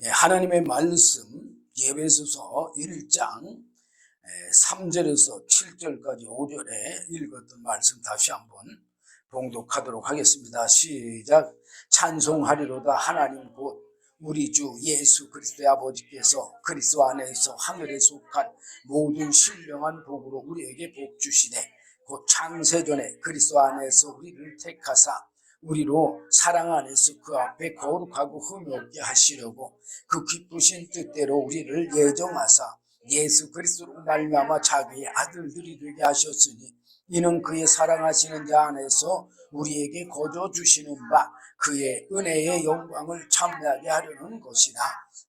하나님의 말씀 에베소서 1장 3절에서 7절까지 5절에 읽었던 말씀 다시 한번 봉독하도록 하겠습니다. 시작. 찬송하리로다 하나님 곧 우리 주 예수 그리스도의 아버지께서 그리스도 안에서 하늘에 속한 모든 신령한 복으로 우리에게 복 주시되 곧 창세전에 그리스도 안에서 우리를 택하사 우리로 사랑 안에서 그 앞에 거룩하고 흠이 없게 하시려고 그 기쁘신 뜻대로 우리를 예정하사 예수 그리스도로 말미암아 자기의 아들들이 되게 하셨으니 이는 그의 사랑하시는 자 안에서 우리에게 거저 주시는 바 그의 은혜의 영광을 참여하게 하려는 것이라.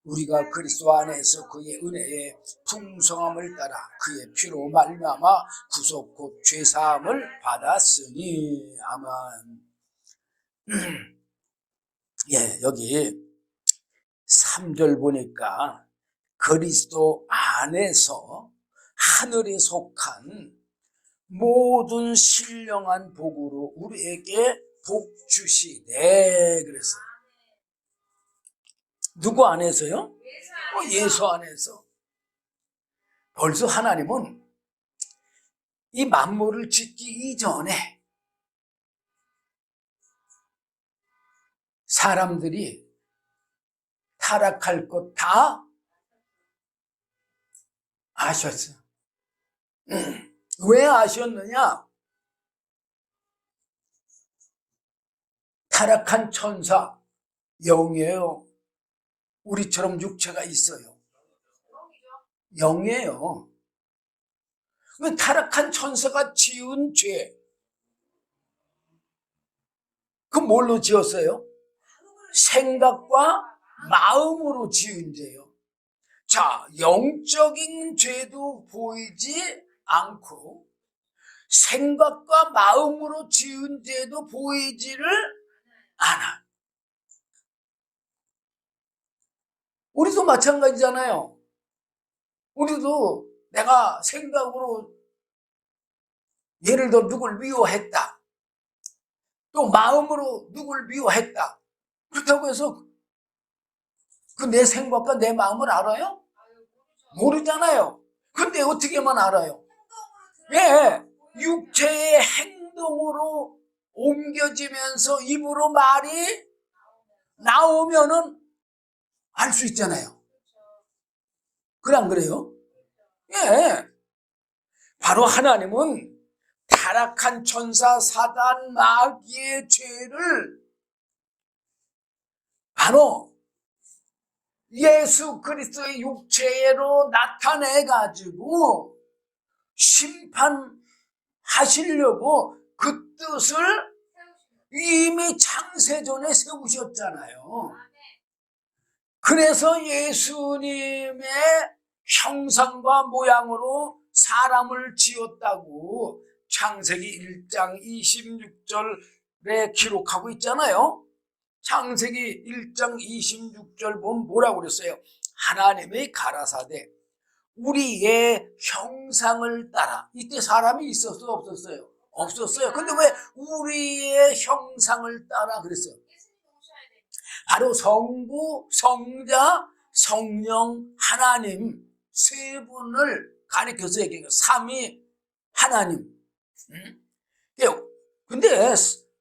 우리가 그리스도 안에서 그의 은혜의 풍성함을 따라 그의 피로 말미암아 구속 곧 죄사함을 받았으니. 아멘. 여기 3절 보니까 그리스도 안에서 하늘에 속한 모든 신령한 복으로 우리에게 복 주시되 그랬어요. 누구 안에서요? 예수 안에서. 벌써 하나님은 이 만물을 짓기 이전에 사람들이 타락할 것 다 아셨어. 왜 아셨느냐? 타락한 천사, 영이에요. 우리처럼 육체가 있어요. 영이에요. 타락한 천사가 지은 죄, 그 뭘로 지었어요? 생각과 마음으로 지은 죄요. 자, 영적인 죄도 보이지 않고 생각과 마음으로 지은 죄도 보이지를 않아. 우리도 마찬가지잖아요. 우리도 내가 생각으로 예를 들어 누굴 미워했다. 또 마음으로 누굴 미워했다. 그렇다고 해서 그 내 생각과 내 마음을 알아요? 모르잖아요. 근데 어떻게만 알아요? 육체의 행동으로 옮겨지면서 입으로 말이 나오면은 알 수 있잖아요. 그래 안 그래요? 바로 하나님은 타락한 천사 사단 마귀의 죄를 바로 예수 그리스도의 육체로 나타내가지고 심판하시려고 그 뜻을 이미 창세전에 세우셨잖아요. 그래서 예수님의 형상과 모양으로 사람을 지었다고 창세기 1장 26절에 기록하고 있잖아요. 창세기 1장 26절 보면 뭐라고 그랬어요? 하나님의 가라사대 우리의 형상을 따라. 이때 사람이 있었어요? 없었어요? 없었어요. 근데 왜 우리의 형상을 따라 그랬어요? 바로 성부, 성자, 성령, 하나님 세 분을 가리켜서 얘기해요. 삼위 하나님. 근데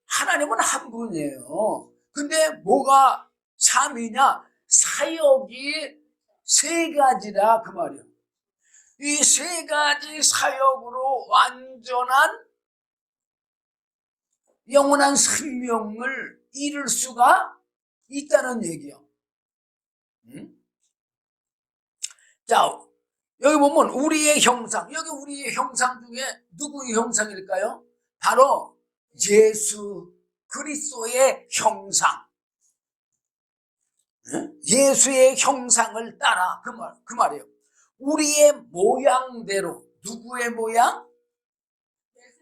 하나님은 한 분이에요. 근데 뭐가 삼위냐? 사역이 세 가지라 그 말이에요. 이 세 가지 사역으로 완전한 영원한 생명을 이룰 수가 있다는 얘기예요. 자, 여기 보면 우리의 형상, 여기 우리의 형상 중에 누구의 형상일까요? 바로 예수 그리스도의 형상. 예수의 형상을 따라 그 말이에요. 우리의 모양대로. 누구의 모양?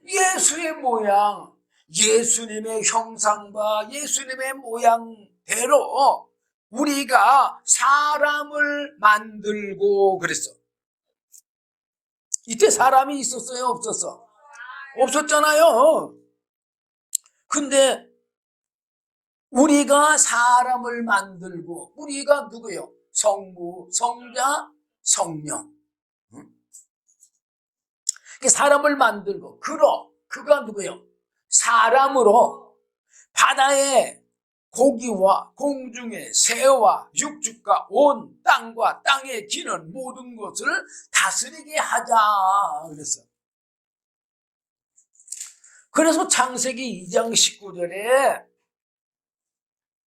예수의 모양. 예수님의 형상과 예수님의 모양대로 우리가 사람을 만들고 그랬어. 이때 사람이 있었어요? 없었어? 없었잖아요. 근데 우리가 사람을 만들고, 우리가 누구요? 성부, 성자, 성령. 사람을 만들고, 그가 누구요? 사람으로 바다의 고기와 공중의 새와 육축과 온 땅과 땅에 기는 모든 것을 다스리게 하자 그랬어. 그래서 창세기 2장 19절에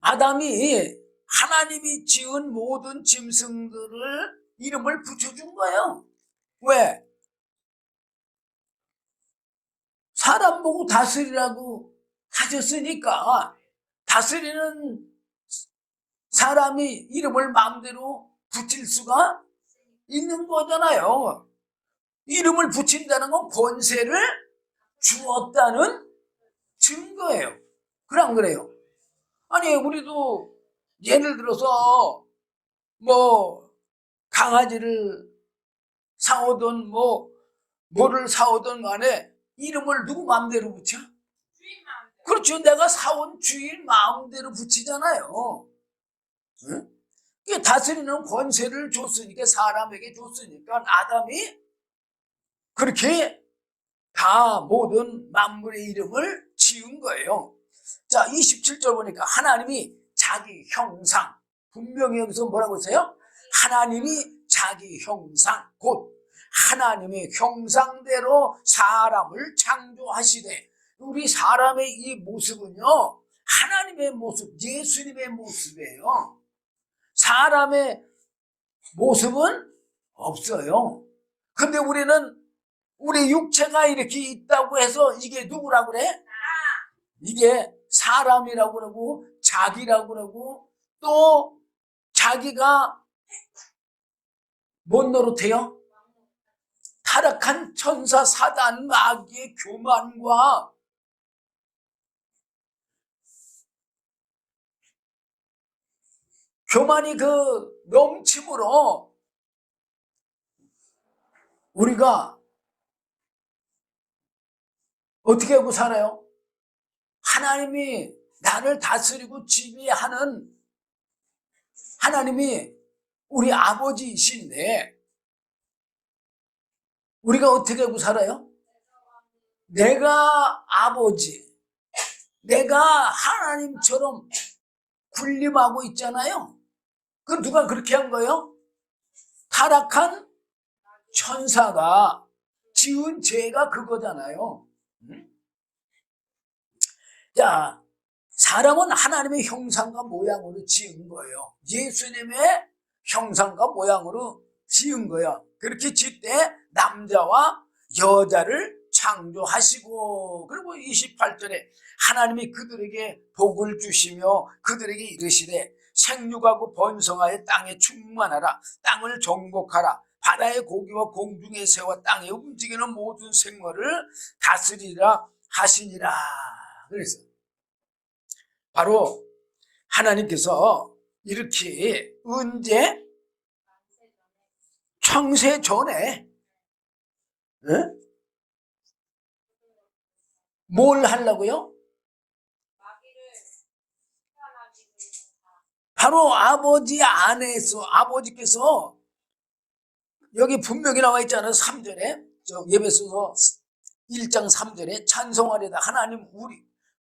아담이 하나님이 지은 모든 짐승들을 이름을 붙여준 거예요. 왜? 사람 보고 다스리라고 하셨으니까 다스리는 사람이 이름을 마음대로 붙일 수가 있는 거잖아요. 이름을 붙인다는 건 권세를 주었다는 증거예요. 그래 안 그래요? 아니 우리도 예를 들어서 뭐 강아지를 사오든 뭐를 사오든 간에 이름을 누구 마음대로 붙여? 주인 마음대로. 그렇죠. 내가 사온 주인 마음대로 붙이잖아요. 응? 다스리는 권세를 줬으니까, 사람에게 줬으니까 아담이 그렇게 다 모든 만물의 이름을 지은 거예요. 자, 27절 보니까 하나님이 자기 형상, 분명히 여기서 뭐라고 했어요? 하나님이 자기 형상, 곧 하나님의 형상대로 사람을 창조하시되, 우리 사람의 이 모습은요 하나님의 모습, 예수님의 모습이에요. 사람의 모습은 없어요. 근데 우리는 우리 육체가 이렇게 있다고 해서 이게 누구라고 그래? 이게 사람이라고 그러고 자기라고 그러고, 또 자기가 뭔 노릇해요? 타락한 천사 사단 마귀의 교만과 교만이 그 넘침으로 우리가 어떻게 하고 살아요? 하나님이 나를 다스리고 지배하는 하나님이 우리 아버지이신데 우리가 어떻게 하고 살아요? 내가 아버지, 내가 하나님처럼 군림하고 있잖아요. 그 누가 그렇게 한 거예요? 타락한 천사가 지은 죄가 그거잖아요. 자, 사람은 하나님의 형상과 모양으로 지은 거예요. 예수님의 형상과 모양으로 지은 거예요. 그렇게 지을 때 남자와 여자를 창조하시고, 그리고 28절에 하나님이 그들에게 복을 주시며 그들에게 이르시되 생육하고 번성하여 땅에 충만하라, 땅을 정복하라, 바다의 고기와 공중의 새와 땅에 움직이는 모든 생물을 다스리라 하시니라. 그래서 바로 하나님께서 이렇게 언제? 창세 전에 뭘 하려고요? 바로 아버지 안에서, 아버지께서 여기 분명히 나와 있잖아요. 3절에 예배소서 1장 3절에 찬송하리다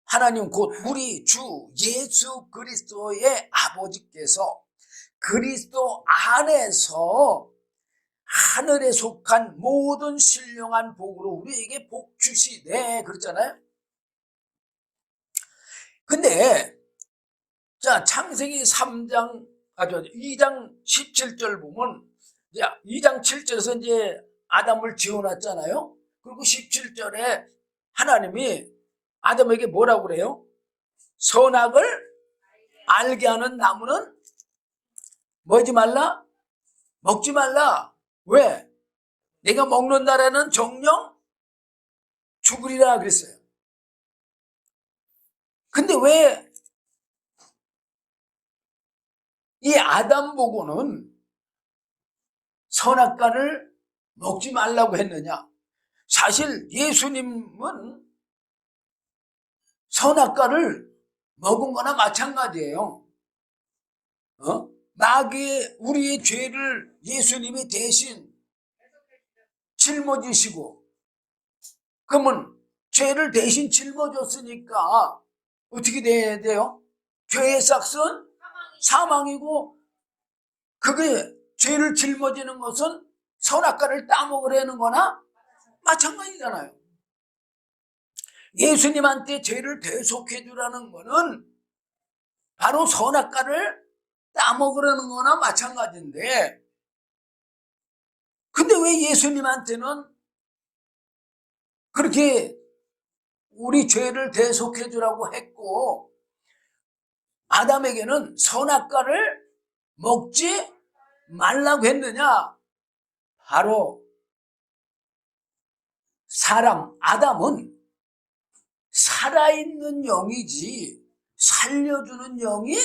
하나님 곧 우리 주 예수 그리스도의 아버지께서 그리스도 안에서 하늘에 속한 모든 신령한 복으로 우리에게 복 주시네 그랬잖아요. 근데 자, 창세기 2장 17절 보면, 2장 7절에서 이제 아담을 지어놨잖아요. 그리고 17절에 하나님이 아담에게 뭐라고 그래요? 선악을 알게 하는 나무는 뭐지 말라? 먹지 말라. 왜? 내가 먹는 날에는 정령 죽으리라 그랬어요. 근데 왜 이 아담 보고는 선악과를 먹지 말라고 했느냐? 사실 예수님은 선악과를 먹은 거나 마찬가지예요. 마귀의 우리의 죄를 예수님이 대신 짊어지시고, 그러면 죄를 대신 짊어졌으니까 어떻게 돼야 돼요? 죄의 삭은 사망이고, 그게 죄를 짊어지는 것은 선악과를 따먹으려는 거나 마찬가지잖아요. 예수님한테 죄를 대속해 주라는 거는 바로 선악과를 따먹으려는 거나 마찬가지인데, 근데 왜 예수님한테는 그렇게 우리 죄를 대속해 주라고 했고, 아담에게는 선악과를 먹지 말라고 했느냐? 바로 아담은 살아있는 영이지 살려주는 영이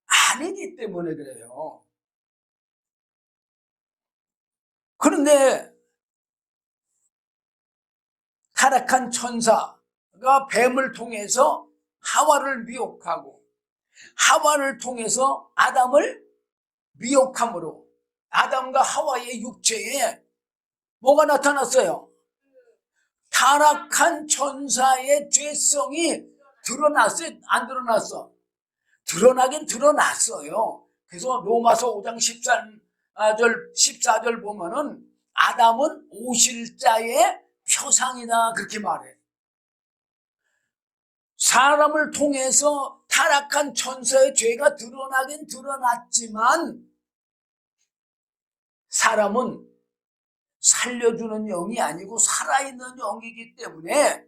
아니기 때문에 그래요. 그런데 타락한 천사가 뱀을 통해서 하와를 미혹하고, 하와를 통해서 아담을 미혹함으로 아담과 하와의 육체에 뭐가 나타났어요? 타락한 천사의 죄성이 드러났어요? 안 드러났어? 드러나긴 드러났어요. 그래서 로마서 5장 14절 보면은 아담은 오실자의 표상이다 그렇게 말해. 사람을 통해서 타락한 천사의 죄가 드러나긴 드러났지만, 사람은 살려주는 영이 아니고 살아있는 영이기 때문에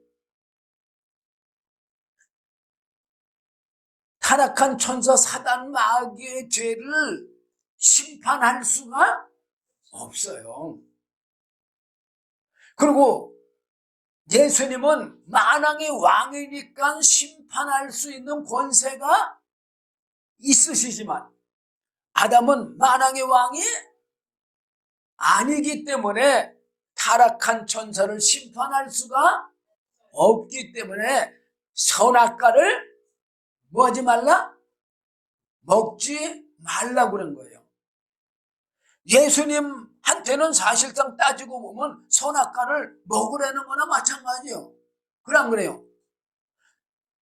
타락한 천사 사단 마귀의 죄를 심판할 수가 없어요. 그리고 예수님은 만왕의 왕이니까 심판할 수 있는 권세가 있으시지만, 아담은 만왕의 왕이 아니기 때문에 타락한 천사를 심판할 수가 없기 때문에 선악과를 뭐하지 말라? 먹지 말라고 그런 거예요. 예수님한테는 사실상 따지고 보면 선악과를 먹으라는 거나 마찬가지예요. 그래 안 그래요?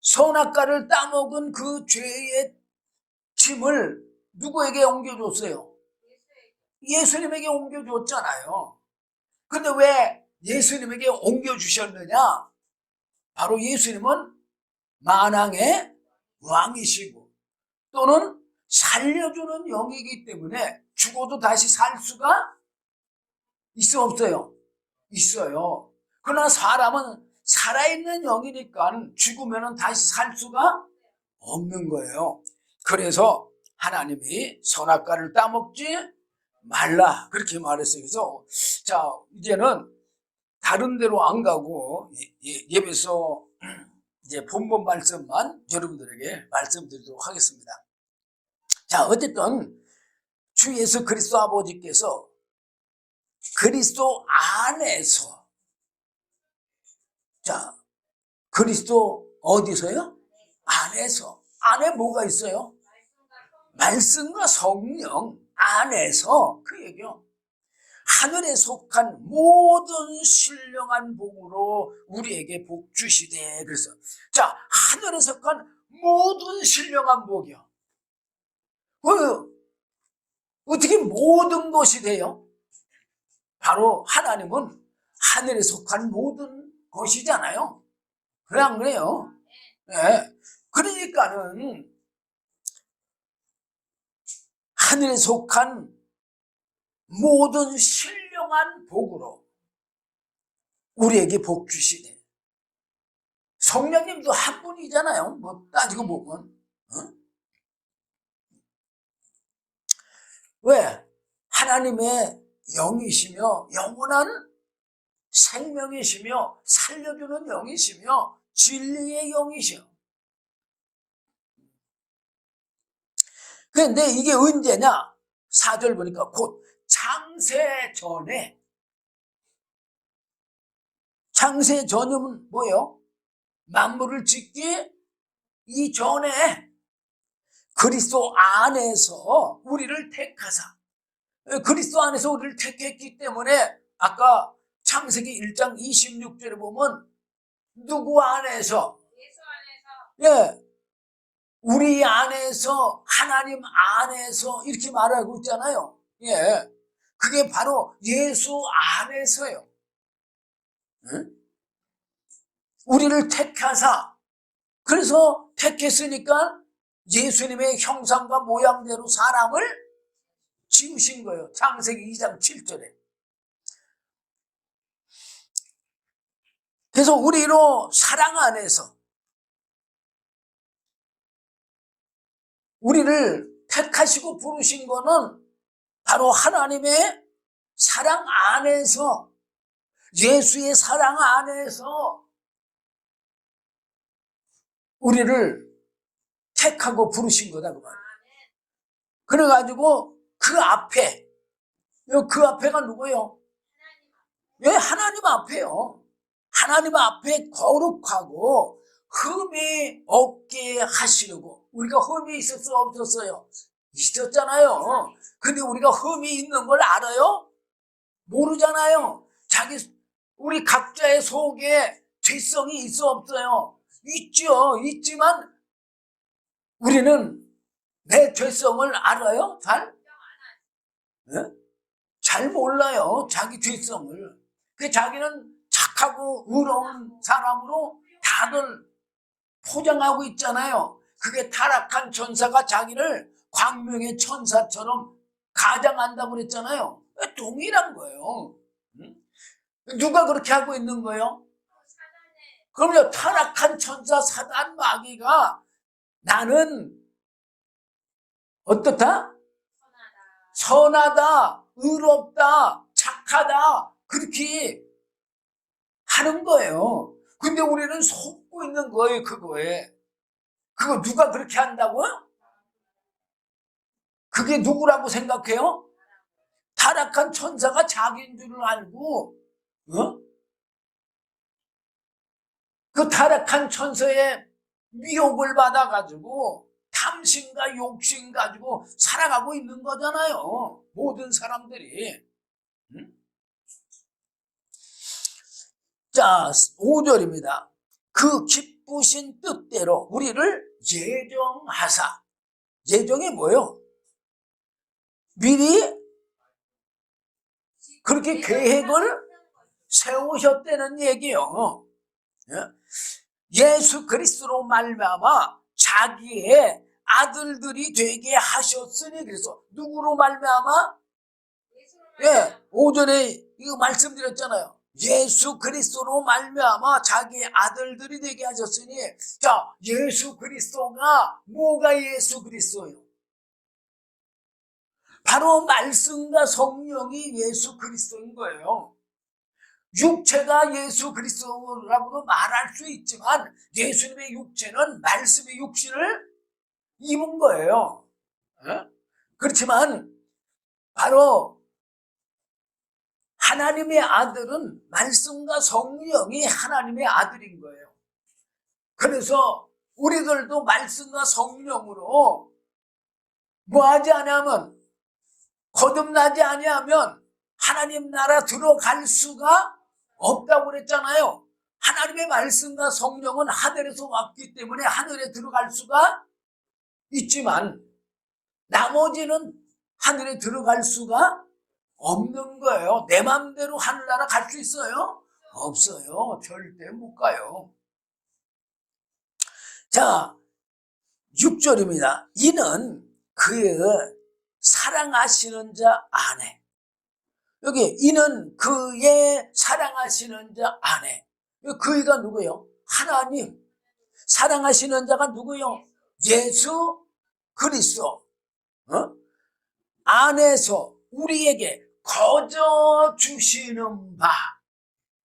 선악과를 따먹은 그 죄의 짐을 누구에게 옮겨줬어요? 예수님에게 옮겨줬잖아요. 근데 왜 예수님에게 옮겨주셨느냐? 바로 예수님은 만왕의 왕이시고 또는 살려주는 영이기 때문에 죽어도 다시 살 수가 있어 없어요? 있어요. 그러나 사람은 살아있는 영이니까 죽으면 다시 살 수가 없는 거예요. 그래서 하나님이 선악과를 따먹지 말라 그렇게 말했어요. 그래서 자, 이제는 다른 데로 안 가고 예배소 이제 본문 말씀만 여러분들에게 말씀드리도록 하겠습니다. 자, 어쨌든 주 예수 그리스도 아버지께서 그리스도 안에서, 자, 그리스도 어디서요? 안에서. 안에 뭐가 있어요? 말씀과 성령 안에서, 그 얘기요. 하늘에 속한 모든 신령한 복으로 우리에게 복 주시되. 그래서 자, 하늘에 속한 모든 신령한 복이요. 어떻게 모든 것이 돼요? 바로 하나님은 하늘에 속한 모든 것이잖아요. 그래 안 그래요? 네. 그러니까는 하늘에 속한 모든 신령한 복으로 우리에게 복 주시네. 성령님도 한 분이잖아요. 뭐 따지고 보면. 왜? 하나님의 영이시며 영원한 생명이시며 살려주는 영이시며 진리의 영이시여. 그런데 이게 언제냐? 4절 보니까 곧 창세 전에. 창세 전이면 뭐예요? 만물을 짓기 이전에 그리스도 안에서 우리를 택하사, 그리스도 안에서 우리를 택했기 때문에 아까 창세기 1장 26절에 보면 누구 안에서? 예수 안에서. 예, 우리 안에서, 하나님 안에서 이렇게 말하고 있잖아요. 예, 그게 바로 예수 안에서요. 응? 우리를 택하사, 그래서 택했으니까 예수님의 형상과 모양대로 사람을 지으신 거예요. 창세기 2장 7절에. 그래서 우리로 사랑 안에서 우리를 택하시고 부르신 거는 바로 하나님의 사랑 안에서, 예수의 사랑 안에서 우리를 택하고 부르신 거다 그 말이에요. 그래가지고 그 앞에가 누구예요? 예, 하나님 앞에요. 하나님 앞에 거룩하고 흠이 없게 하시려고. 우리가 흠이 있었어요, 없었어요? 있었잖아요. 근데 우리가 흠이 있는 걸 알아요? 모르잖아요. 우리 각자의 속에 죄성이 있어, 없어요? 있죠. 있지만 우리는 내 죄성을 알아요? 잘? 네? 잘 몰라요. 자기 죄성을. 자기는 착하고 의로운 사람으로 다들 포장하고 있잖아요. 그게 타락한 천사가 자기를 광명의 천사처럼 가장한다고 그랬잖아요. 동일한 거예요. 누가 그렇게 하고 있는 거예요? 그럼요, 타락한 천사 사단 마귀가 나는 어떻다? 선하다, 의롭다, 착하다, 그렇게 하는 거예요. 근데 우리는 속고 있는 거예요, 그거에. 그거 누가 그렇게 한다고요? 그게 누구라고 생각해요? 타락한 천사가 자기인 줄 알고, 그 타락한 천사의 미혹을 받아가지고 탐심과 욕심 가지고 살아가고 있는 거잖아요. 모든 사람들이. 자, 5절입니다. 그 기쁘신 뜻대로 우리를 예정하사. 예정이 뭐예요? 미리 그렇게 계획을 세우셨다는 얘기예요. 예수 그리스도로 말미암아 자기의 아들들이 되게 하셨으니, 그래서 누구로 말미암아? 예, 오전에 이거 말씀드렸잖아요. 예수 그리스도로 말미암아 자기의 아들들이 되게 하셨으니, 자, 예수 그리스도가 뭐가 예수 그리스도예요? 바로 말씀과 성령이 예수 그리스도인 거예요. 육체가 예수 그리스도라고도 말할 수 있지만 예수님의 육체는 말씀의 육신을 입은 거예요. 그렇지만 바로 하나님의 아들은 말씀과 성령이 하나님의 아들인 거예요. 그래서 우리들도 말씀과 성령으로 뭐하지 않으면, 거듭나지 아니하면 하나님 나라 들어갈 수가 없다고 그랬잖아요. 하나님의 말씀과 성령은 하늘에서 왔기 때문에 하늘에 들어갈 수가 있지만 나머지는 하늘에 들어갈 수가 없는 거예요. 내 마음대로 하늘나라 갈 수 있어요? 없어요. 절대 못 가요. 자, 6절입니다. 이는 그의 사랑하시는 자 안에. 여기 이는 그의 사랑하시는 자 안에. 그이가 누구예요? 하나님. 사랑하시는 자가 누구예요? 예수 그리스도. 안에서 우리에게 거저 주시는 바.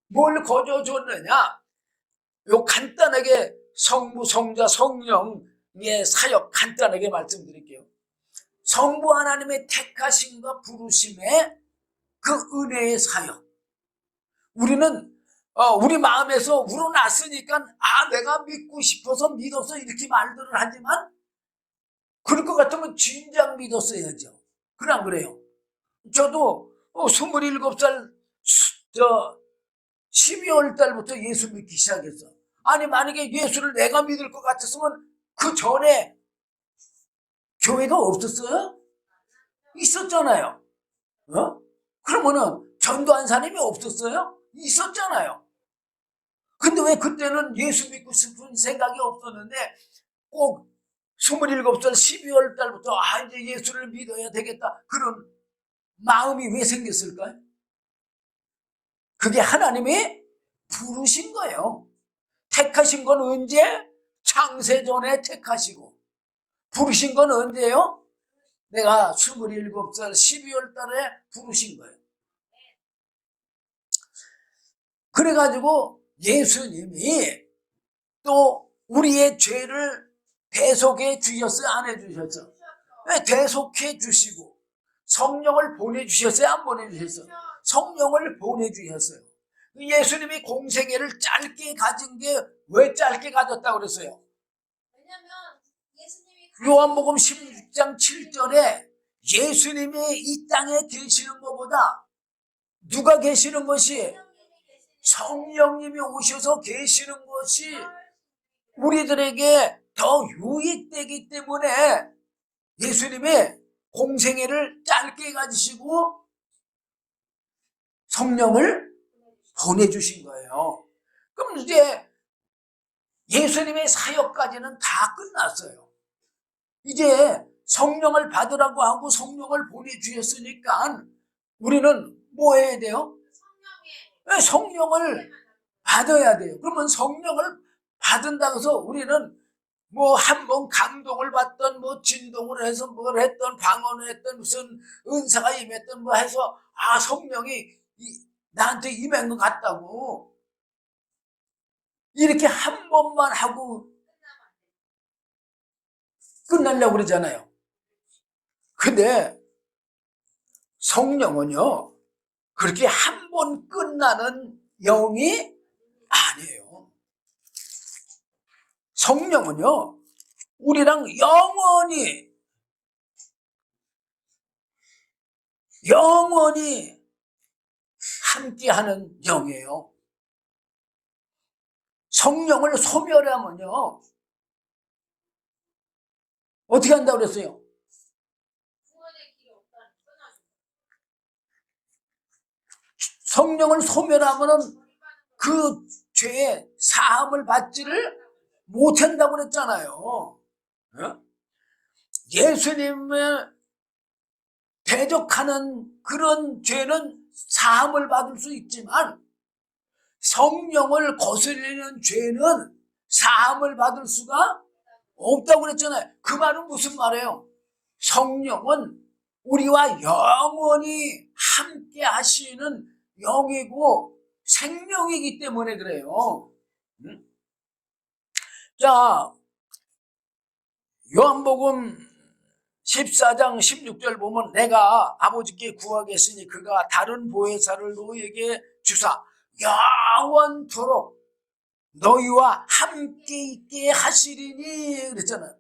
뭘 거저 줬느냐? 요 간단하게 성부, 성자, 성령의 사역 간단하게 말씀드릴게요. 성부 하나님의 택하심과 부르심의 그 은혜의 사역. 우리는 우리 마음에서 우러났으니까 내가 믿고 싶어서 믿어서 이렇게 말들을 하지만 그럴 것 같으면 진작 믿었어야죠. 그래 안 그래요? 저도 27살 12월 달부터 예수 믿기 시작했어. 아니 만약에 예수를 내가 믿을 것 같았으면 그 전에 교회가 없었어요? 있었잖아요. 그러면은 전도한 사람이 없었어요? 있었잖아요. 근데 왜 그때는 예수 믿고 싶은 생각이 없었는데 꼭 27살 12월 달부터 이제 예수를 믿어야 되겠다 그런 마음이 왜 생겼을까요? 그게 하나님이 부르신 거예요. 택하신 건 언제? 창세전에 택하시고 부르신 건 언제요? 내가 27살 12월 달에 부르신 거예요. 그래가지고 예수님이 또 우리의 죄를 대속해 주셨어요? 안 해주셨어요? 왜 대속해 주시고 성령을 보내주셨어요? 안 보내주셨어요? 성령을 보내주셨어요. 예수님이 공생애를 짧게 가진 게 왜 짧게 가졌다고 그랬어요? 요한복음 16장 7절에 예수님이 이 땅에 계시는 것보다 누가 계시는 것이 성령님이 오셔서 계시는 것이 우리들에게 더 유익되기 때문에 예수님이 공생애를 짧게 가지시고 성령을 보내주신 거예요. 그럼 이제 예수님의 사역까지는 다 끝났어요. 이제 성령을 받으라고 하고 성령을 보내주셨으니까 우리는 뭐 해야 돼요? 성령을 받아야 돼요. 그러면 성령을 받은다고 해서 우리는 뭐 한 번 감동을 받던 뭐 진동을 해서 뭘 했던 방언을 했던 무슨 은사가 임했던 뭐 해서 성령이 나한테 임한 것 같다고 이렇게 한 번만 하고 끝나려고 그러잖아요. 근데 성령은요 그렇게 한 번 끝나는 영이 아니에요. 성령은요 우리랑 영원히 함께하는 영이에요. 성령을 소멸하면요 어떻게 한다고 그랬어요? 성령을 소멸하면은 그 죄의 사함을 받지를 못한다고 그랬잖아요. 예수님을 대적하는 그런 죄는 사함을 받을 수 있지만 성령을 거스르는 죄는 사함을 받을 수가 없다고 그랬잖아요. 그 말은 무슨 말이에요? 성령은 우리와 영원히 함께 하시는 영이고 생명이기 때문에 그래요. 자, 요한복음 14장 16절 보면 내가 아버지께 구하겠으니 그가 다른 보혜사를 너희에게 주사 영원토록 너희와 함께 있게 하시리니 그랬잖아요.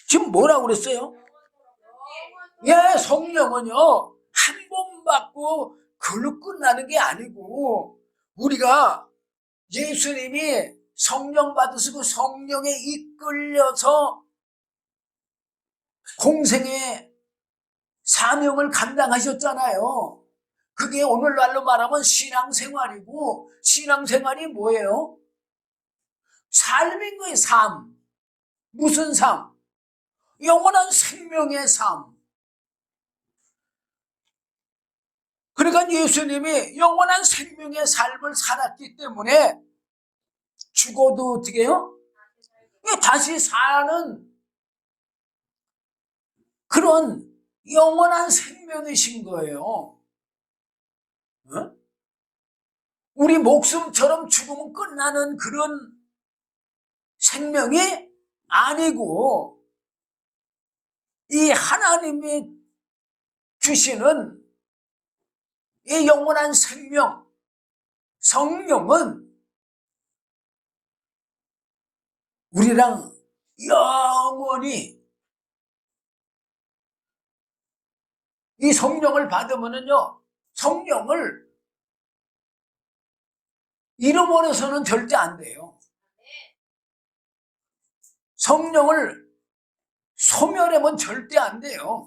지금 뭐라고 그랬어요? 성령은요 한 번 받고 그걸로 끝나는 게 아니고 우리가 예수님이 성령 받으시고 성령에 이끌려서 공생의 사명을 감당하셨잖아요. 그게 오늘날로 말하면 신앙생활이고 신앙생활이 뭐예요? 삶인 거예요. 삶. 무슨 삶? 영원한 생명의 삶. 그러니까 예수님이 영원한 생명의 삶을 살았기 때문에 죽어도 어떻게 해요? 다시 사는 그런 영원한 생명이신 거예요. 우리 목숨처럼 죽으면 끝나는 그런 생명이 아니고 이 하나님이 주시는 이 영원한 생명, 성령은 우리랑 영원히 이 성령을 받으면은요, 성령을 잃어버려서는 절대 안 돼요. 성령을 소멸하면 절대 안 돼요.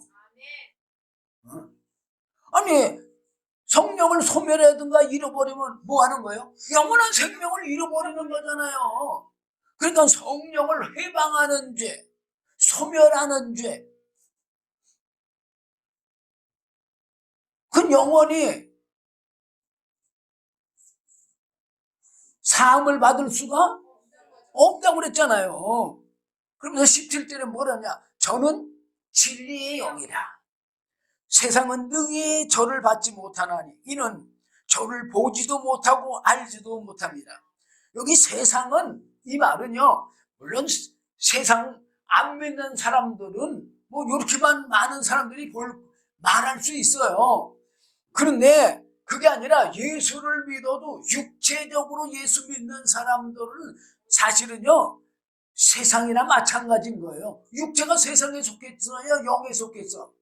아니, 성령을 소멸하든가 잃어버리면 뭐 하는 거예요? 영원한 생명을 잃어버리는 거잖아요. 그러니까 성령을 해방하는 죄, 소멸하는 죄, 그 영원히 사함을 받을 수가 없다고 그랬잖아요. 그러면서 17절에 뭐라냐? 저는 진리의 영이라. 세상은 능히 저를 받지 못하나니 이는 저를 보지도 못하고 알지도 못합니다. 여기 세상은, 이 말은요, 물론 세상 안 믿는 사람들은 뭐 이렇게만 많은 사람들이 말할 수 있어요. 그런데 그게 아니라 예수를 믿어도 육체적으로 예수 믿는 사람들은 사실은요, 세상이나 마찬가지인 거예요. 육체가 세상에 속했어요? 영에 속했어?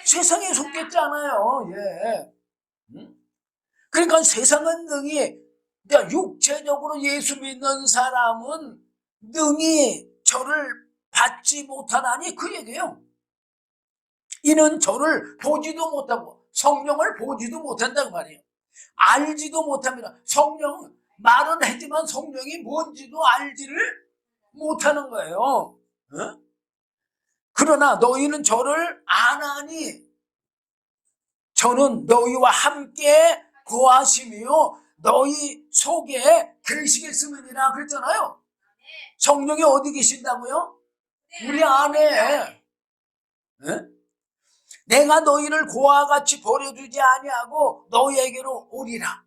세상에 속했잖아요. 예. 그러니까 세상은 능히, 그러니까 육체적으로 예수 믿는 사람은 능히 저를 받지 못하나니 그 얘기예요. 이는 저를 보지도 못하고 성령을 보지도 못한다고 말이에요. 알지도 못합니다. 성령, 말은 하지만 성령이 뭔지도 알지를 못하는 거예요. 어? 그러나 너희는 저를 아나니 저는 너희와 함께 거하시며 너희 속에 계시겠음이니라 그랬잖아요. 성령이 어디 계신다고요? 우리 안에. 내가 너희를 고아와 같이 버려두지 아니하고 너희에게로 오리라.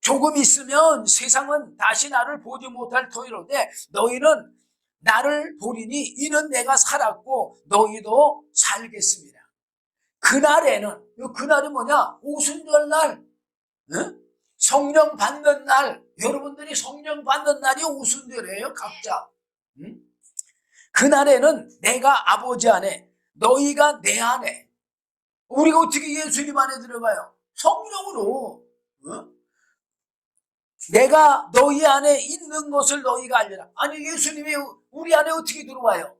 조금 있으면 세상은 다시 나를 보지 못할 터이로되 너희는 나를 보리니 이는 내가 살았고 너희도 살겠습니다. 그날에는, 그날이 뭐냐? 오순절날, 성령 받는 날, 여러분들이 성령 받는 날이 오순절이에요, 각자. 그날에는 내가 아버지 안에, 너희가 내 안에. 우리가 어떻게 예수님 안에 들어가요? 성령으로. 내가 너희 안에 있는 것을 너희가 알려라. 아니, 예수님이 우리 안에 어떻게 들어와요?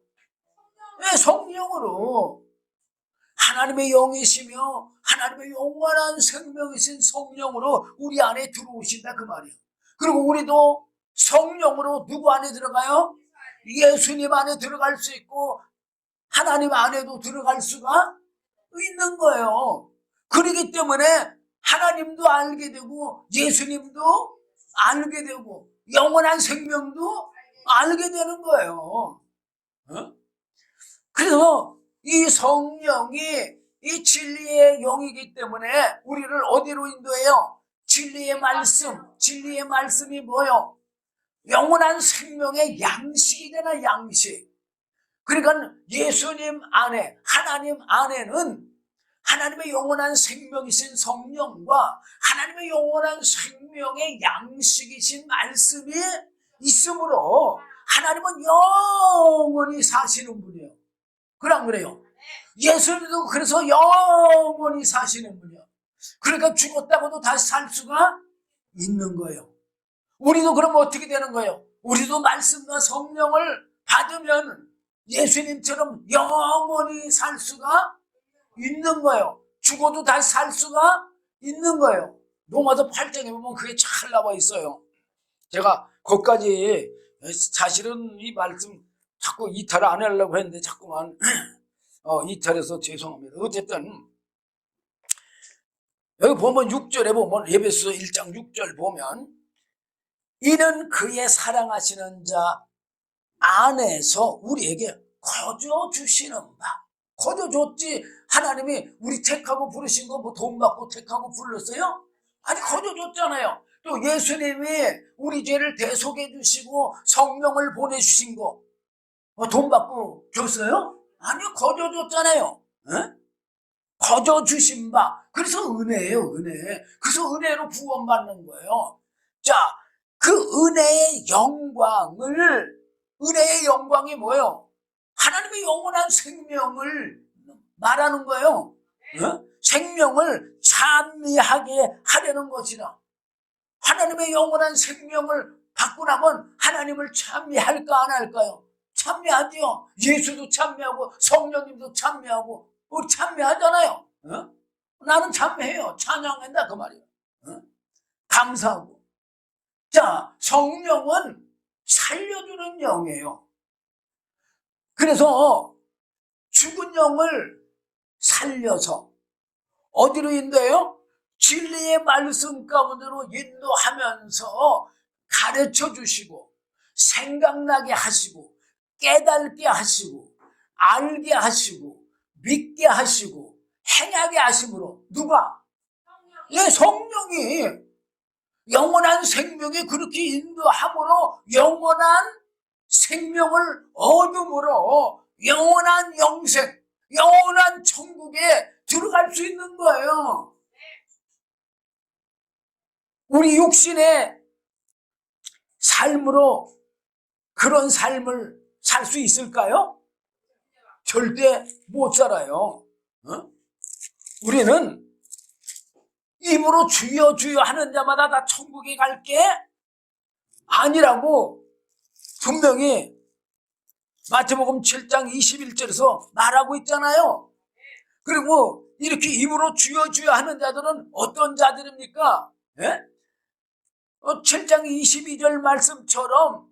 네, 성령으로. 하나님의 영이시며 하나님의 영원한 생명이신 성령으로 우리 안에 들어오신다 그 말이에요. 그리고 우리도 성령으로 누구 안에 들어가요? 예수님 안에 들어갈 수 있고 하나님 안에도 들어갈 수가 있는 거예요. 그렇기 때문에 하나님도 알게 되고 예수님도 알게 되고 영원한 생명도 알게 되는 거예요. 그래서 이 성령이 이 진리의 영이기 때문에 우리를 어디로 인도해요? 진리의 말씀. 진리의 말씀이 뭐요? 영원한 생명의 양식이잖아, 양식. 그러니까 예수님 안에, 하나님 안에는 하나님의 영원한 생명이신 성령과 하나님의 영원한 생명의 양식이신 말씀이 있으므로 하나님은 영원히 사시는 분이에요. 그럼 그래요. 예수님도 그래서 영원히 사시는 분이에요. 그러니까 죽었다고도 다시 살 수가 있는 거예요. 우리도 그러면 어떻게 되는 거예요? 우리도 말씀과 성령을 받으면 예수님처럼 영원히 살 수가 있는 거예요. 죽어도 다시 살 수가 있는 거예요. 로마서 8장에 보면 그게 잘 나와 있어요. 제가 거기까지 사실은 이 말씀 자꾸 이탈을 안 하려고 했는데 자꾸만 이탈해서 죄송합니다. 어쨌든 여기 보면 6절에 보면 에베소서 1장 6절 보면 이는 그의 사랑하시는 자 안에서 우리에게 거저 주시는 바. 거저 줬지 하나님이 우리 택하고 부르신 거 뭐 돈 받고 택하고 불렀어요? 아니 거저 줬잖아요. 또 예수님이 우리 죄를 대속해 주시고 성령을 보내주신 거 돈 받고 줬어요? 아니요, 거저 줬잖아요. 거저 주신 바. 그래서 은혜예요, 은혜. 그래서 은혜로 구원받는 거예요. 자, 그 은혜의 영광이 뭐예요? 하나님의 영원한 생명을 말하는 거예요. 생명을 찬미하게 하려는 것이라. 하나님의 영원한 생명을 받고 나면 하나님을 찬미할까 안 할까요? 찬미하죠. 예수도 찬미하고 성령님도 찬미하고 우리 찬미하잖아요. 나는 찬미해요. 찬양한다 그 말이에요. 감사하고. 자, 성령은 살려주는 영이에요. 그래서 죽은 영을 살려서 어디로 인도해요? 진리의 말씀 가운데로 인도하면서 가르쳐 주시고 생각나게 하시고 깨닫게 하시고 알게 하시고 믿게 하시고 행하게 하심으로 누가? 예, 성령이 영원한 생명에 그렇게 인도함으로 영원한 생명을 얻음으로 영원한 영생, 영원한 천국에 들어갈 수 있는 거예요. 우리 육신의 삶으로 그런 삶을 살 수 있을까요? 절대 못 살아요. 우리는 입으로 주여 주여 하는 자마다 다 천국에 갈게 아니라고 분명히 마태복음 7장 21절에서 말하고 있잖아요. 그리고 이렇게 입으로 주여 주여 하는 자들은 어떤 자들입니까? 7장 22절 말씀처럼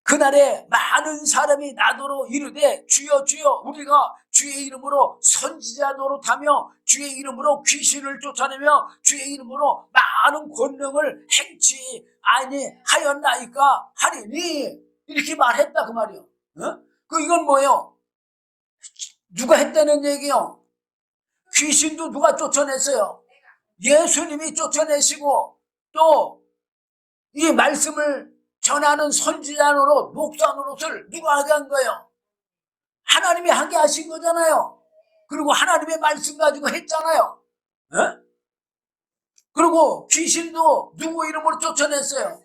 그날에 많은 사람이 나더러 이르되 주여 주여 우리가 주의 이름으로 선지자 노릇하며 주의 이름으로 귀신을 쫓아내며 주의 이름으로 많은 권능을 행치 아니하였나이까 하리니 이렇게 말했다 그 말이요. 이건 뭐예요? 누가 했다는 얘기요? 귀신도 누가 쫓아냈어요? 예수님이 쫓아내시고 또 이 말씀을 전하는 선지자 노릇, 목사 노릇을 누가 하게 한 거예요? 하나님이 하게 하신 거잖아요. 그리고 하나님의 말씀 가지고 했잖아요. 그리고 귀신도 누구 이름으로 쫓아냈어요?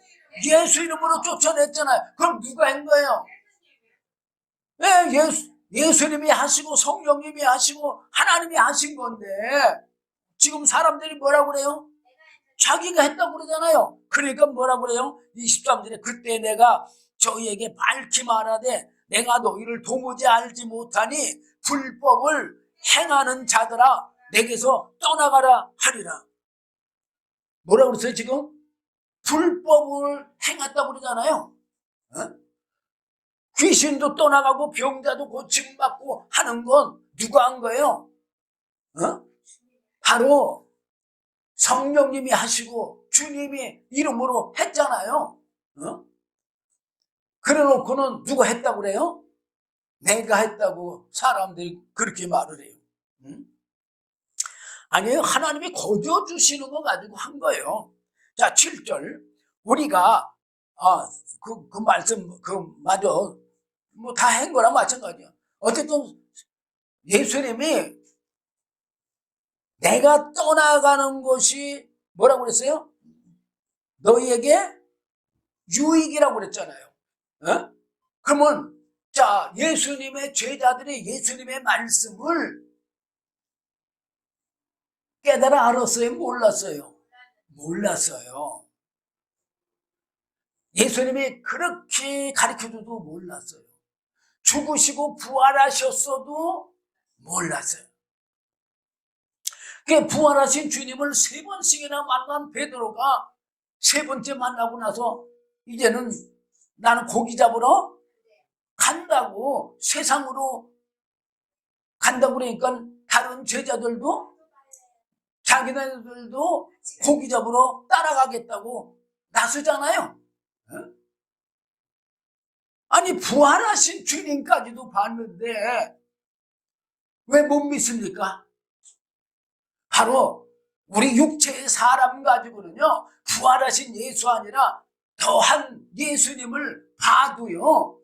예수 이름으로 쫓아냈잖아요. 그럼 누가 한 거예요? 예수님이 하시고 성령님이 하시고 하나님이 하신 건데 지금 사람들이 뭐라고 그래요? 자기가 했다고 그러잖아요. 그러니까 뭐라고 그래요? 23절에 그때 내가 저희에게 밝히 말하되 내가 너희를 도무지 알지 못하니 불법을 행하는 자들아 내게서 떠나가라 하리라. 뭐라고 그랬어요 지금? 불법을 행했다고 그러잖아요. 귀신도 떠나가고 병자도 고침받고 하는 건 누가 한 거예요? 바로 성령님이 하시고 주님이 이름으로 했잖아요. 그래놓고는 누가 했다고 그래요? 내가 했다고 사람들이 그렇게 말을 해요. 아니에요. 하나님이 거저 주시는 거 가지고 한 거예요. 자, 7절 우리가 그 말씀 맞아 뭐 다 한 거랑 마찬가지야. 어쨌든 예수님이 내가 떠나가는 것이 뭐라고 그랬어요? 너희에게 유익이라고 그랬잖아요. 그러면 자 예수님의 제자들이 예수님의 말씀을 깨달아 알았어요? 몰랐어요? 몰랐어요. 예수님이 그렇게 가르쳐줘도 몰랐어요. 죽으시고 부활하셨어도 몰랐어요. 부활하신 주님을 3번씩이나 만난 베드로가 3번째 만나고 나서 이제는 나는 고기 잡으러 간다고 세상으로 간다고 그러니까 다른 제자들도 자기네들도 고기 잡으러 따라가겠다고 나서잖아요. 아니 부활하신 주님까지도 봤는데 왜 못 믿습니까? 바로 우리 육체의 사람 가지고는요 부활하신 예수 아니라 더한 예수님을 봐도요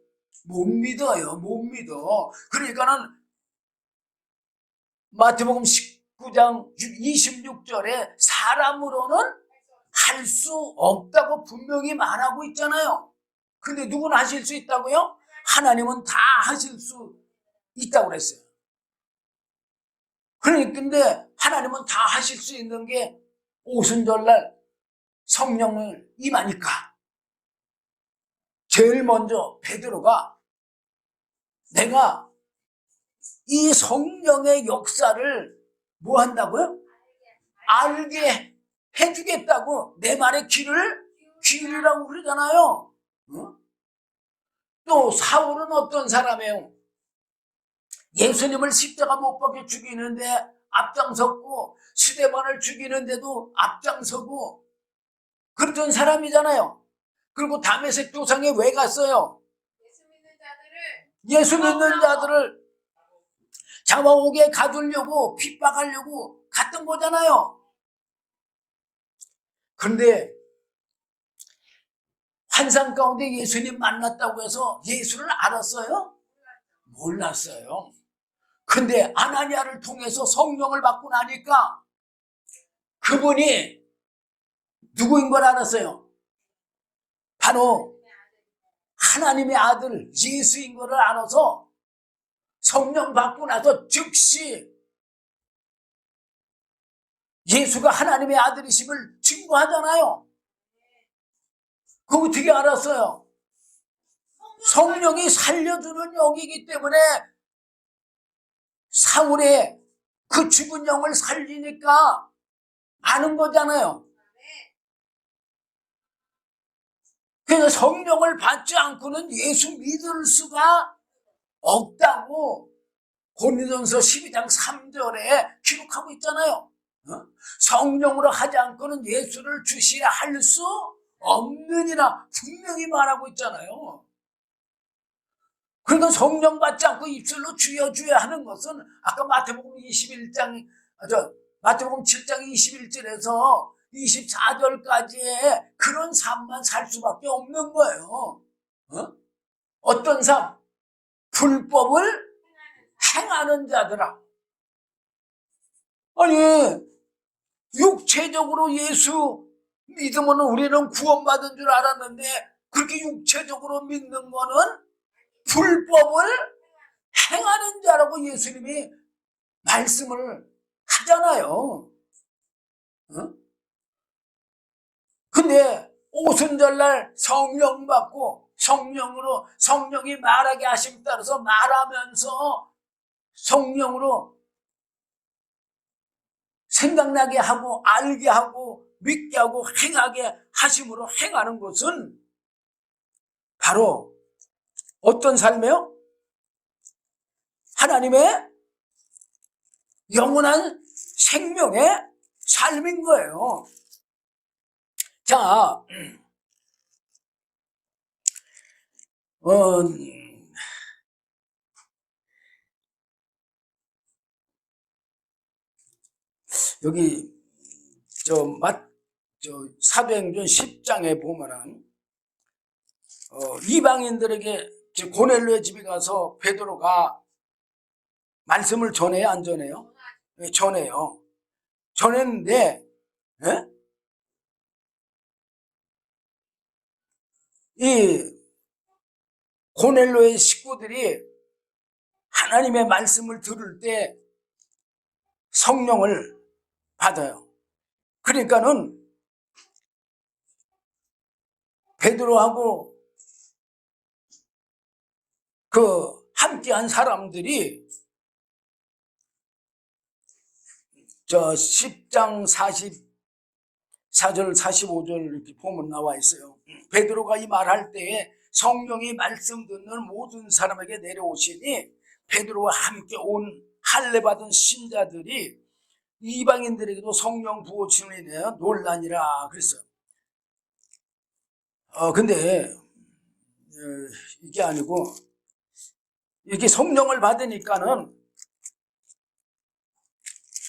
못 믿어요. 못 믿어. 그러니까는 마태복음 19장 26절에 사람으로는 할 수 없다고 분명히 말하고 있잖아요. 근데 누구는 하실 수 있다고요? 하나님은 다 하실 수 있다고 그랬어요. 그러니까 근데 하나님은 다 하실 수 있는 게 오순절날 성령을 임하니까 제일 먼저 베드로가 내가 이 성령의 역사를 뭐 한다고요? 알게 해주겠다고 내 말에 귀를 기울이라고 그러잖아요. 어? 또 사울은 어떤 사람이에요? 예수님을 십자가 못 박혀 죽이는데 앞장섰고 스데반을 죽이는데도 앞장서고 그랬던 사람이잖아요. 그리고 다메섹 도상에 왜 갔어요? 예수 믿는 자들을 잡아오게 가두려고 핍박하려고 갔던 거잖아요. 그런데 환상 가운데 예수님 만났다고 해서 예수를 알았어요? 몰랐어요. 근데 아나니아를 통해서 성령을 받고 나니까 그분이 누구인 걸 알았어요. 바로 하나님의 아들 예수인 걸 알아서 성령 받고 나서 즉시 예수가 하나님의 아들이심을 증거하잖아요. 그거 어떻게 알았어요? 성령이 살려주는 영이기 때문에 사울의 그 죽은 영을 살리니까 아는 거잖아요. 그래서 성령을 받지 않고는 예수 믿을 수가 없다고 고린도전서 12장 3절에 기록하고 있잖아요. 성령으로 하지 않고는 예수를 주시라 할 수 없느니라 분명히 말하고 있잖아요. 그러니까 성령 받지 않고 입술로 주여 주여 하는 것은 아까 마태복음 21장 마태복음 7장 21절에서 24절까지의 그런 삶만 살 수밖에 없는 거예요. 어떤 삶? 불법을 행하는 자들아. 아니 육체적으로 예수 믿으면 우리는 구원받은 줄 알았는데 그렇게 육체적으로 믿는 거는 불법을 행하는 자라고 예수님이 말씀을 하잖아요. 근데 오순절날 성령 받고 성령으로 성령이 말하게 하심 따라서 말하면서 성령으로 생각나게 하고 알게 하고 믿게 하고 행하게 하심으로 행하는 것은 바로 어떤 삶이에요? 하나님의 영원한 생명의 삶인 거예요. 자, 여기 사도행전 10장에 보면은 이방인들에게 고넬료의 집에 가서 베드로가 말씀을 전해요, 안 전해요? 네, 전해요. 전했는데 이 고넬료의 식구들이 하나님의 말씀을 들을 때 성령을 받아요. 그러니까는 베드로하고 그 함께한 사람들이 10장 44절 45절 이렇게 보면 나와 있어요. 베드로가 이 말할 때에 성령이 말씀 듣는 모든 사람에게 내려오시니 베드로와 함께 온 할례 받은 신자들이 이방인들에게도 성령 부어주는 인하여 논란이라 그랬어요. 근데 이게 아니고 이렇게 성령을 받으니까는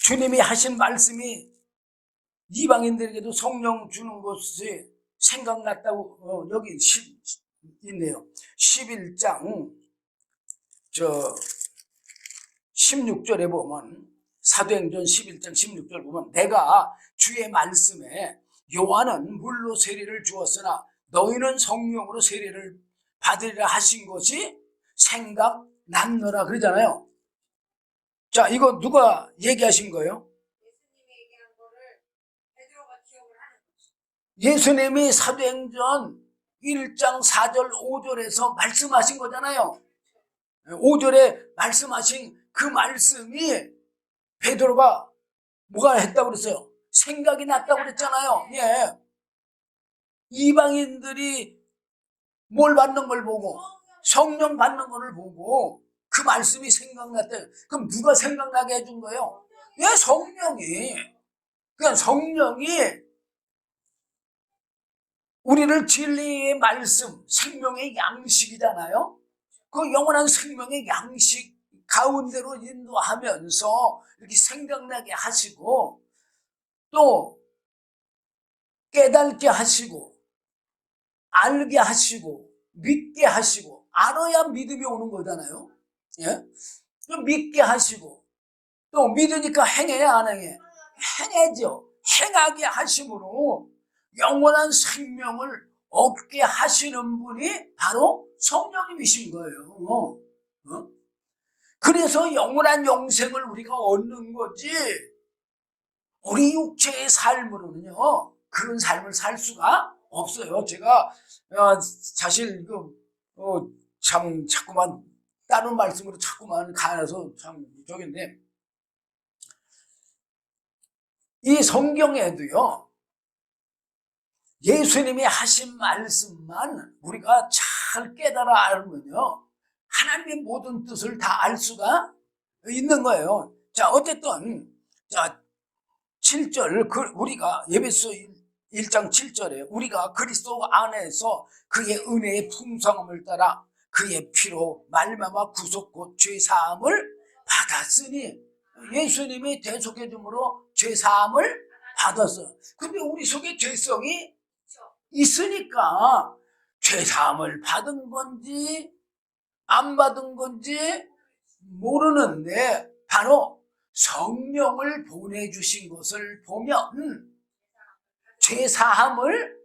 주님이 하신 말씀이 이방인들에게도 성령 주는 것이 생각났다고 여기 있네요. 11장 16절에 보면 사도행전 11장 16절 보면 내가 주의 말씀에 요한은 물로 세례를 주었으나 너희는 성령으로 세례를 받으리라 하신 것이 생각났노라 그러잖아요. 자, 이거 누가 얘기하신 거예요? 예수님이 얘기한 거를 베드로가 기억을 하는 거죠. 예수님이 사도행전 1장 4절 5절에서 말씀하신 거잖아요. 5절에 말씀하신 그 말씀이 베드로가 뭐가 했다고 그랬어요? 생각이 났다고 그랬잖아요. 예. 이방인들이 뭘 받는 걸 보고 성령 받는 거를 보고 그 말씀이 생각났대요. 그럼 누가 생각나게 해준 거예요? 예, 성령이. 그냥 성령이 우리를 진리의 말씀, 생명의 양식이잖아요. 그 영원한 생명의 양식 가운데로 인도하면서 이렇게 생각나게 하시고 또 깨닫게 하시고 알게 하시고 믿게 하시고 알아야 믿음이 오는 거잖아요. 예? 또 믿게 하시고 또 믿으니까 행해야 안 행해? 행해죠. 행하게 하심으로 영원한 생명을 얻게 하시는 분이 바로 성령님이신 거예요. 그래서 영원한 영생을 우리가 얻는 거지 우리 육체의 삶으로는요 그런 삶을 살 수가 없어요. 제가 사실 참 자꾸만 다른 말씀으로 자꾸만 가서 참 저긴데 이 성경에도요 예수님이 하신 말씀만 우리가 잘 깨달아 알면요 하나님의 모든 뜻을 다 알 수가 있는 거예요. 자, 어쨌든 자 7절 우리가 에베소 1장 7절에 우리가 그리스도 안에서 그의 은혜의 풍성함을 따라 그의 피로 말미암아 구속 곧 죄사함을 받았으니 예수님이 대속해 줌으로 죄사함을 받았어요. 근데 우리 속에 죄성이 있으니까 죄사함을 받은 건지 안 받은 건지 모르는데 바로 성령을 보내주신 것을 보면 죄사함을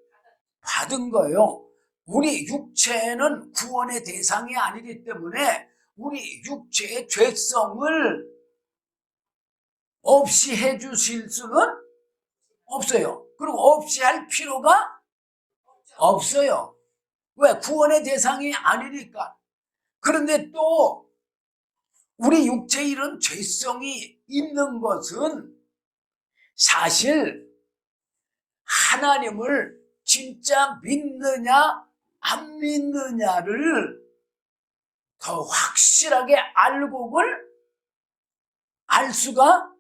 받은 거예요. 우리 육체는 구원의 대상이 아니기 때문에 우리 육체의 죄성을 없이 해주실 수는 없어요. 그리고 없이 할 필요가 없어요. 왜? 구원의 대상이 아니니까. 그런데 또 우리 육체에 이런 죄성이 있는 것은 사실 하나님을 진짜 믿느냐 안 믿느냐를 더 확실하게 알곡을 알 수가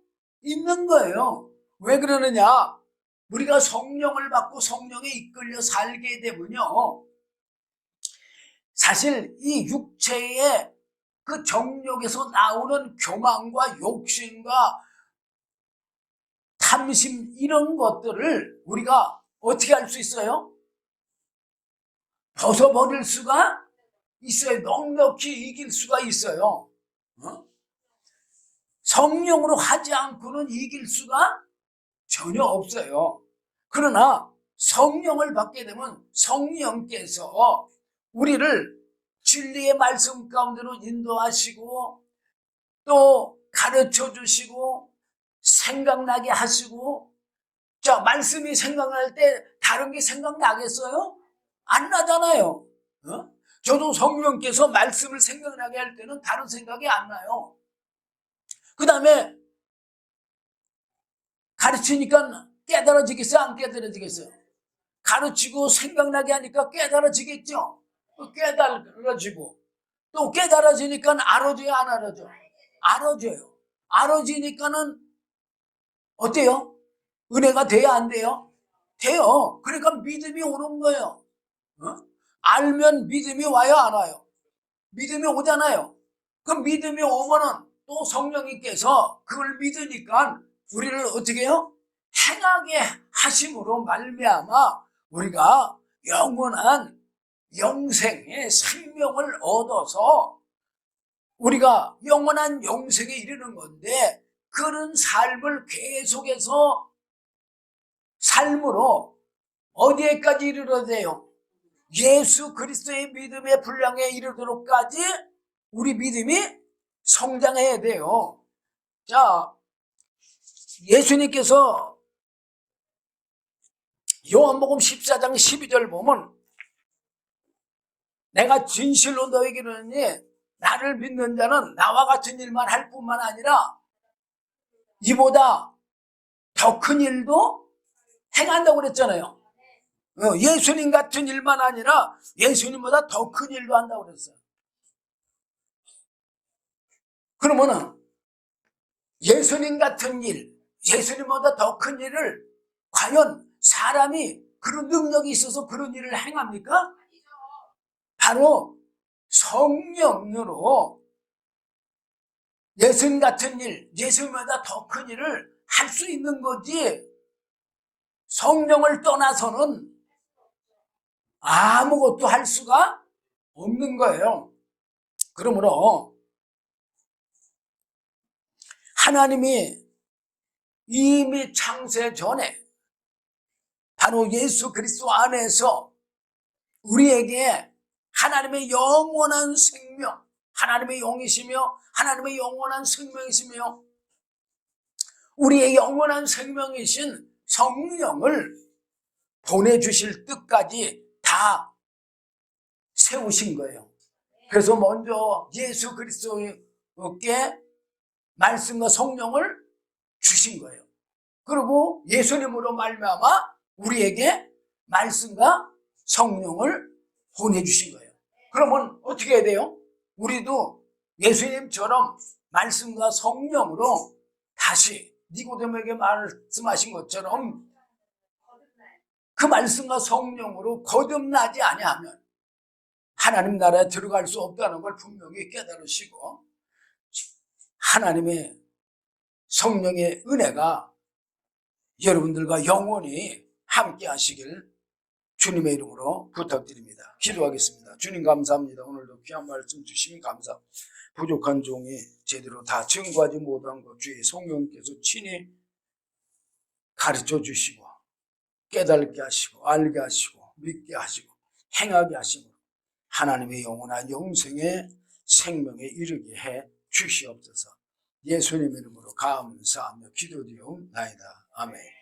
있는 거예요. 왜 그러느냐? 우리가 성령을 받고 성령에 이끌려 살게 되면요 사실 이 육체의 그 정욕에서 나오는 교만과 욕심과 탐심 이런 것들을 우리가 어떻게 할 수 있어요? 벗어버릴 수가 있어요. 넉넉히 이길 수가 있어요. 성령으로 하지 않고는 이길 수가 전혀 없어요. 그러나 성령을 받게 되면 성령께서 우리를 진리의 말씀 가운데로 인도하시고 또 가르쳐 주시고 생각나게 하시고 자 말씀이 생각날 때 다른 게 생각나겠어요? 안 나잖아요. 저도 성령께서 말씀을 생각나게 할 때는 다른 생각이 안 나요. 그 다음에 가르치니까 깨달아지겠어요? 안 깨달아지겠어요? 가르치고 생각나게 하니까 깨달아지겠죠? 깨달아지고 또 깨달아지니까 알아줘요? 안 알아줘? 알아줘요. 알아지니까는 어때요? 은혜가 돼야 안 돼요? 돼요. 그러니까 믿음이 오는 거예요. 알면 믿음이 와요? 안 와요? 믿음이 오잖아요. 그 믿음이 오면은 또 성령님께서 그걸 믿으니까 우리를 어떻게 해요? 행하게 하심으로 말미암아 우리가 영원한 영생의 생명을 얻어서 우리가 영원한 영생에 이르는 건데 그런 삶을 계속해서 삶으로 어디에까지 이르러야 돼요? 예수 그리스도의 믿음의 분량에 이르도록까지 우리 믿음이 성장해야 돼요. 자, 예수님께서 요한복음 14장 12절 보면 내가 진실로 너에게 이르노니 나를 믿는 자는 나와 같은 일만 할 뿐만 아니라 이보다 더 큰 일도 행한다고 그랬잖아요. 예수님 같은 일만 아니라 예수님보다 더 큰 일도 한다고 그랬어요. 그러면은 예수님 같은 일, 예수님보다 더 큰 일을 과연 사람이 그런 능력이 있어서 그런 일을 행합니까? 바로 성령으로 예수님 같은 일, 예수님보다 더 큰 일을 할 수 있는 거지, 성령을 떠나서는 아무것도 할 수가 없는 거예요. 그러므로 하나님이 이미 창세 전에 바로 예수 그리스도 안에서 우리에게 하나님의 영원한 생명, 하나님의 영이시며 하나님의 영원한 생명이시며 우리의 영원한 생명이신 성령을 보내주실 뜻까지 다 세우신 거예요. 그래서 먼저 예수 그리스도께 말씀과 성령을 주신 거예요. 그리고 예수님으로 말미암아 우리에게 말씀과 성령을 보내주신 거예요. 그러면 어떻게 해야 돼요? 우리도 예수님처럼 말씀과 성령으로 다시 니고데모에게 말씀하신 것처럼 그 말씀과 성령으로 거듭나지 아니하면 하나님 나라에 들어갈 수 없다는 걸 분명히 깨달으시고 하나님의 성령의 은혜가 여러분들과 영원히 함께 하시길 주님의 이름으로 부탁드립니다. 기도하겠습니다. 주님 감사합니다. 오늘도 귀한 말씀 주시니 감사합니다. 부족한 종이 제대로 다 증거하지 못한 것 주의 성령께서 친히 가르쳐 주시고 깨닫게 하시고 알게 하시고 믿게 하시고 행하게 하시고 하나님의 영원한 영생의 생명에 이르게 해 주시옵소서. 예수님의 이름으로 감사하며 기도드리옵나이다. 아멘.